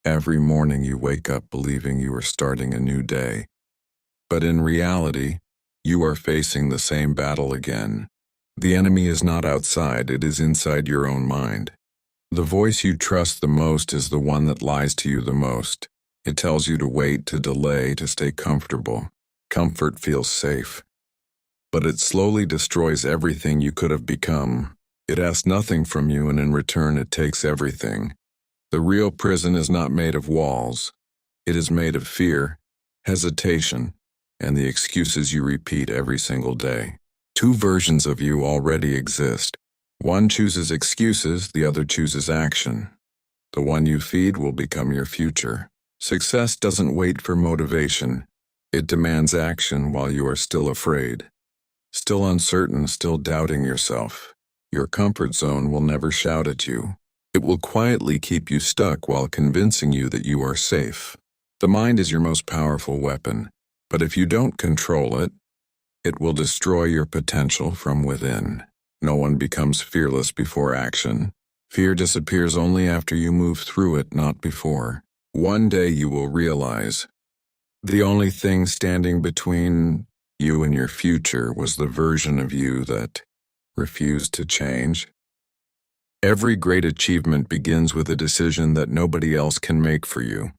Every morning you wake up believing you are starting a new day. But in reality, you are facing the same battle again. The enemy is not outside, it is inside your own mind. The voice you trust the most is the one that lies to you the most. It tells you to wait, to delay, to stay comfortable. Comfort feels safe. But it slowly destroys everything you could have become. It asks nothing from you, and in return it takes everything. The real prison is not made of walls. It is made of fear, hesitation, and the excuses you repeat every single day. Two versions of you already exist. One chooses excuses, the other chooses action. The one you feed will become your future. Success doesn't wait for motivation. It demands action while you are still afraid, still uncertain, still doubting yourself. Your comfort zone will never shout at you. It will quietly keep you stuck while convincing you that you are safe. The mind is your most powerful weapon, but if you don't control it, it will destroy your potential from within. No one becomes fearless before action. Fear disappears only after you move through it, not before. One day you will realize the only thing standing between you and your future was the version of you that refused to change. Every great achievement begins with a decision that nobody else can make for you.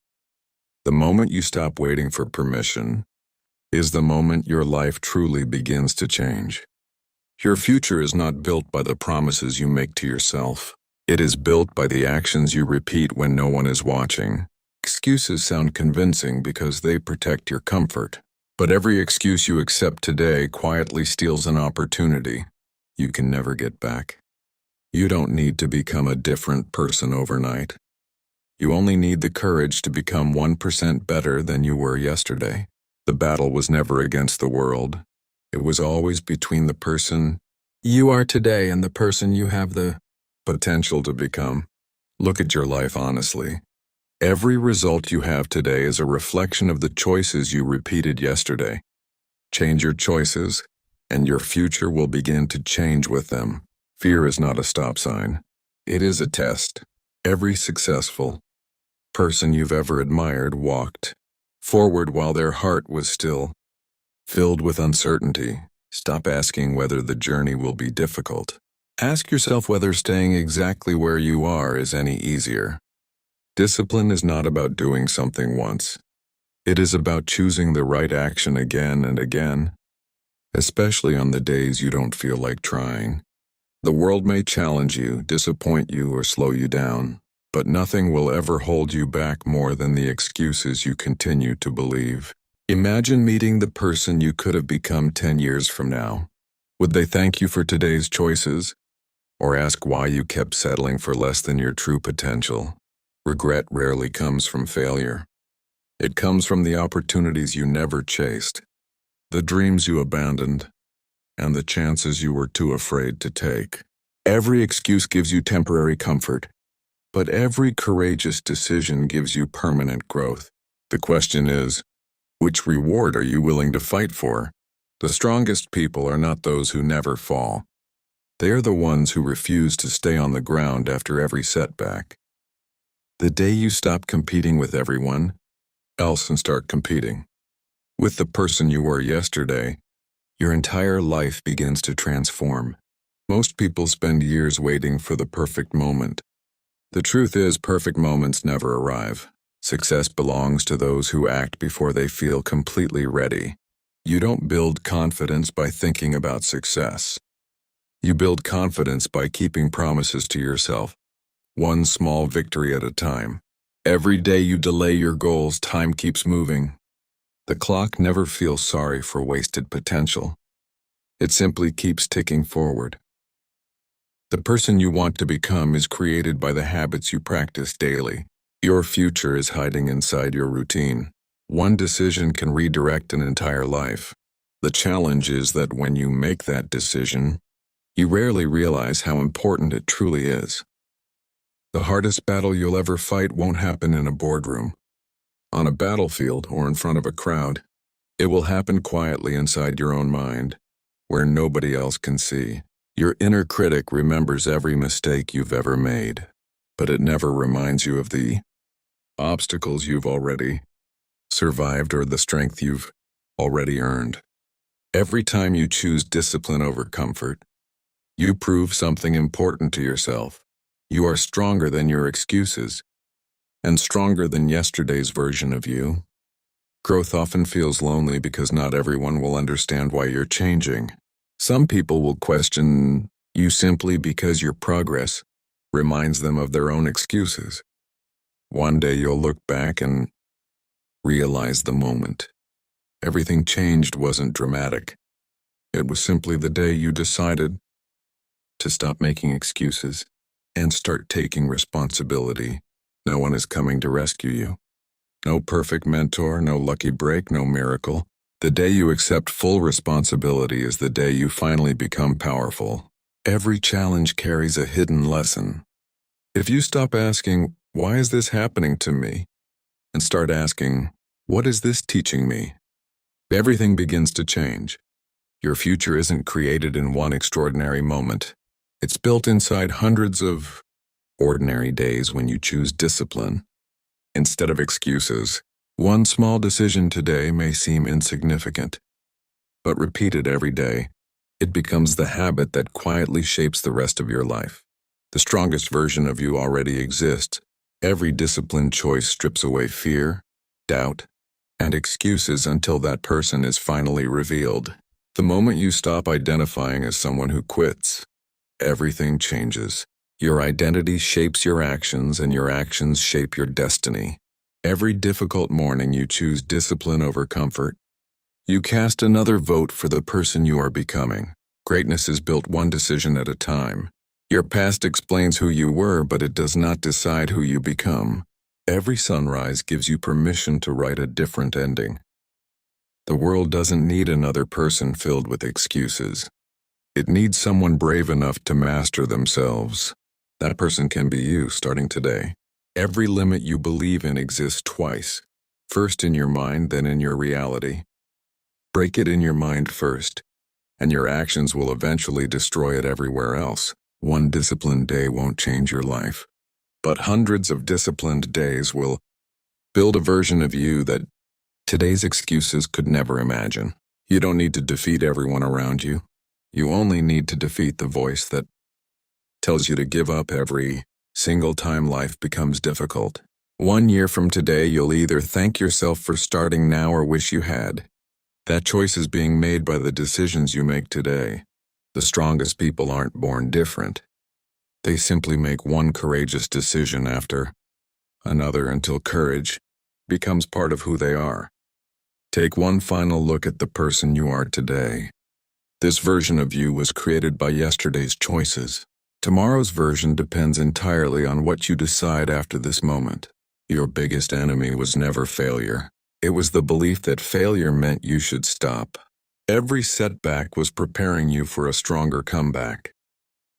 The moment you stop waiting for permission is the moment your life truly begins to change. Your future is not built by the promises you make to yourself. It is built by the actions you repeat when no one is watching. Excuses sound convincing because they protect your comfort. But every excuse you accept today quietly steals an opportunity you can never get back. You don't need to become a different person overnight. You only need the courage to become 1% better than you were yesterday. The battle was never against the world. It was always between the person you are today and the person you have the potential to become. Look at your life honestly. Every result you have today is a reflection of the choices you repeated yesterday. Change your choices, and your future will begin to change with them. Fear is not a stop sign. It is a test. Every successful person you've ever admired walked forward while their heart was still filled with uncertainty. Stop asking whether the journey will be difficult. Ask yourself whether staying exactly where you are is any easier. Discipline is not about doing something once. It is about choosing the right action again and again, especially on the days you don't feel like trying. The world may challenge you, disappoint you, or slow you down, but nothing will ever hold you back more than the excuses you continue to believe. Imagine meeting the person you could have become 10 years from now. Would they thank you for today's choices, or ask why you kept settling for less than your true potential? Regret rarely comes from failure. It comes from the opportunities you never chased, the dreams you abandoned, and the chances you were too afraid to take. Every excuse gives you temporary comfort, but every courageous decision gives you permanent growth. The question is, which reward are you willing to fight for? The strongest people are not those who never fall. They are the ones who refuse to stay on the ground after every setback. The day you stop competing with everyone else and start competing with the person you were yesterday, your entire life begins to transform. Most people spend years waiting for the perfect moment. The truth is, perfect moments never arrive. Success belongs to those who act before they feel completely ready. You don't build confidence by thinking about success. You build confidence by keeping promises to yourself, one small victory at a time. Every day you delay your goals, time keeps moving. The clock never feels sorry for wasted potential. It simply keeps ticking forward. The person you want to become is created by the habits you practice daily. Your future is hiding inside your routine. One decision can redirect an entire life. The challenge is that when you make that decision, you rarely realize how important it truly is. The hardest battle you'll ever fight won't happen in a boardroom, on a battlefield, or in front of a crowd. It will happen quietly inside your own mind, where nobody else can see. Your inner critic remembers every mistake you've ever made, but it never reminds you of the obstacles you've already survived, or the strength you've already earned. Every time you choose discipline over comfort, you prove something important to yourself. You are stronger than your excuses, and stronger than yesterday's version of you. Growth often feels lonely because not everyone will understand why you're changing. Some people will question you simply because your progress reminds them of their own excuses. One day you'll look back and realize the moment everything changed wasn't dramatic. It was simply the day you decided to stop making excuses and start taking responsibility. No one is coming to rescue you. No perfect mentor, no lucky break, no miracle. The day you accept full responsibility is the day you finally become powerful. Every challenge carries a hidden lesson. If you stop asking, "Why is this happening to me?" and start asking, "What is this teaching me?" everything begins to change. Your future isn't created in one extraordinary moment. It's built inside hundreds of ordinary days when you choose discipline instead of excuses. One small decision today may seem insignificant, but repeated every day, it becomes the habit that quietly shapes the rest of your life. The strongest version of you already exists. Every disciplined choice strips away fear, doubt, and excuses until that person is finally revealed. The moment you stop identifying as someone who quits, everything changes. Your identity shapes your actions, and your actions shape your destiny. Every difficult morning you choose discipline over comfort. You cast another vote for the person you are becoming. Greatness is built one decision at a time. Your past explains who you were, but it does not decide who you become. Every sunrise gives you permission to write a different ending. The world doesn't need another person filled with excuses. It needs someone brave enough to master themselves. That person can be you starting today. Every limit you believe in exists twice. First in your mind, then in your reality. Break it in your mind first, and your actions will eventually destroy it everywhere else. One disciplined day won't change your life, but hundreds of disciplined days will build a version of you that today's excuses could never imagine. You don't need to defeat everyone around you. You only need to defeat the voice that tells you to give up every single time life becomes difficult. 1 year from today, you'll either thank yourself for starting now or wish you had. That choice is being made by the decisions you make today. The strongest people aren't born different. They simply make one courageous decision after another until courage becomes part of who they are. Take one final look at the person you are today. This version of you was created by yesterday's choices. Tomorrow's version depends entirely on what you decide after this moment. Your biggest enemy was never failure. It was the belief that failure meant you should stop. Every setback was preparing you for a stronger comeback.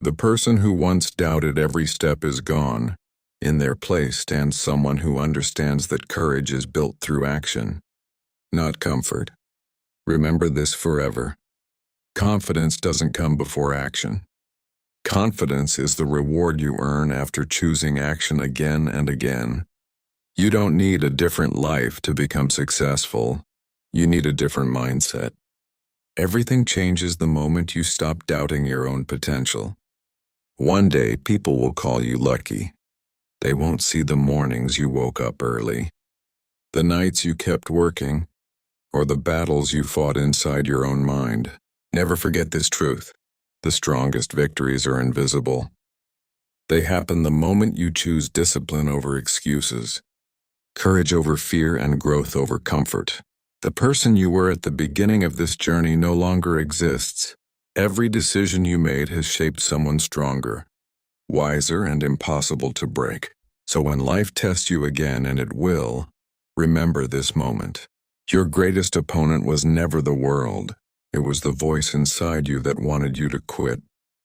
The person who once doubted every step is gone. In their place stands someone who understands that courage is built through action, not comfort. Remember this forever. Confidence doesn't come before action. Confidence is the reward you earn after choosing action again and again. You don't need a different life to become successful. You need a different mindset. Everything changes the moment you stop doubting your own potential. One day, people will call you lucky. They won't see the mornings you woke up early, the nights you kept working, or the battles you fought inside your own mind. Never forget this truth. The strongest victories are invisible. They happen the moment you choose discipline over excuses, courage over fear, and growth over comfort. The person you were at the beginning of this journey no longer exists. Every decision you made has shaped someone stronger, wiser, and impossible to break. So when life tests you again, and it will, remember this moment. Your greatest opponent was never the world. It was the voice inside you that wanted you to quit.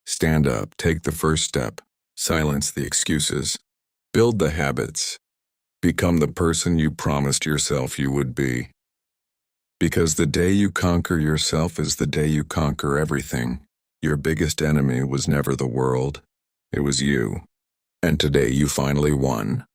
Stand up, take the first step, silence the excuses, build the habits, become the person you promised yourself you would be. Because the day you conquer yourself is the day you conquer everything. Your biggest enemy was never the world, it was you. And today you finally won.